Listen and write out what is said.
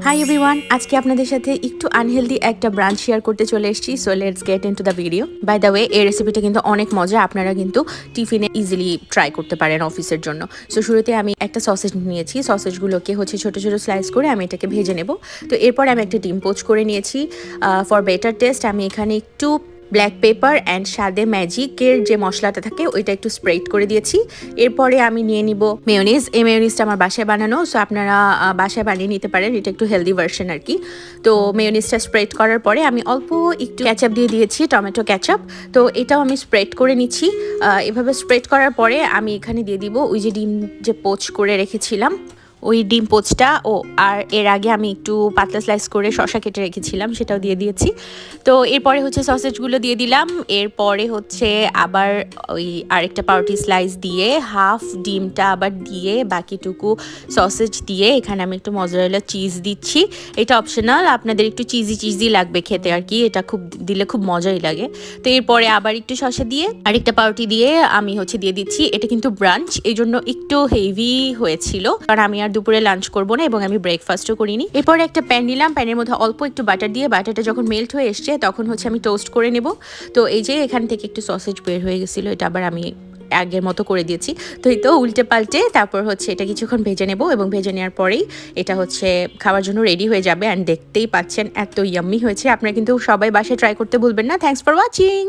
Hi everyone, আজকে আপনাদের সাথে একটু আনহেলদি একটা ব্রাঞ্চ শেয়ার করতে চলে এসেছি। So let's get into the video. By the way, এই রেসিপিটা কিন্তু অনেক মজা, আপনারা কিন্তু টিফিনে ইজিলি ট্রাই করতে পারেন অফিসের জন্য। সো শুরুতে আমি একটা সসেজ নিয়েছি, সসেজগুলোকে হচ্ছে ছোট ছোট স্লাইস করে আমি এটাকে ভেজে নেব। তো এরপর আমি একটা ডিম পোচ করে নিয়েছি। ফর বেটার টেস্ট আমি এখানে একটু ব্ল্যাক পেপার অ্যান্ড স্বাদে ম্যাজিকের যে মশলাটা থাকে ওইটা একটু স্প্রেড করে দিয়েছি। এরপরে আমি নিয়ে নিব মেয়োনিজ। এই মেয়োনিজটা আমার বাসায় বানানো, সো আপনারা বাসায় বানিয়ে নিতে পারেন, এটা একটু হেলদি ভার্সন আর কি। তো মেয়োনিজটা স্প্রেড করার পরে আমি অল্প একটু ক্যাচআপ দিয়ে দিয়েছি, টমেটো ক্যাচআপ। তো এটাও আমি স্প্রেড করে নিচ্ছি। এভাবে স্প্রেড করার পরে আমি এখানে দিয়ে দিব ওই যে ডিম যে পোচ করে রেখেছিলাম ওই ডিম পোচটা, আর এর আগে আমি একটু পাতলা স্লাইস করে শসা কেটে রেখেছিলাম, সেটাও দিয়ে দিয়েছি। তো এরপরে হচ্ছে সসেজগুলো দিয়ে দিলাম। এরপরে হচ্ছে আবার ওই আরেকটা পাউরুটি স্লাইস দিয়ে হাফ ডিমটা আবার দিয়ে বাকিটুকু সসেজ দিয়ে এখানে আমি একটু মজারেলা চিজ দিচ্ছি। এটা অপশনাল, আপনাদের একটু চিজি লাগবে খেতে আর কি, এটা খুব দিলে খুব মজাই লাগে। তো এরপরে আবার একটু শসা দিয়ে আরেকটা পাউরুটি দিয়ে আমি হচ্ছে দিয়ে দিচ্ছি। এটা কিন্তু ব্রাঞ্চ, এই জন্য একটু হেভি হয়েছিল, কারণ আমি আর দুপুরে লাঞ্চ করবো না এবং আমি ব্রেকফাস্টও করিনি। এরপরে একটা প্যান নিলাম, প্যানের মধ্যে অল্প একটু বাটার দিয়ে বাটারটা যখন মেল্ট হয়ে এসছে তখন হচ্ছে আমি টোস্ট করে নেব। তো এই যে এখান থেকে একটু সসেজ বের হয়ে গেছিলো, এটা আবার আমি আগের মতো করে দিয়েছি। তো এই তো উল্টে পাল্টে তারপর হচ্ছে এটা কিছুক্ষণ ভেজে নেব এবং ভেজে নেওয়ার পরেই এটা হচ্ছে খাওয়ার জন্য রেডি হয়ে যাবে। অ্যান্ড দেখতেই পাচ্ছেন এত ইয়াম্মি হয়েছে। আপনারা কিন্তু সবাই বাসায় ট্রাই করতে ভুলবেন না। Thanks for watching.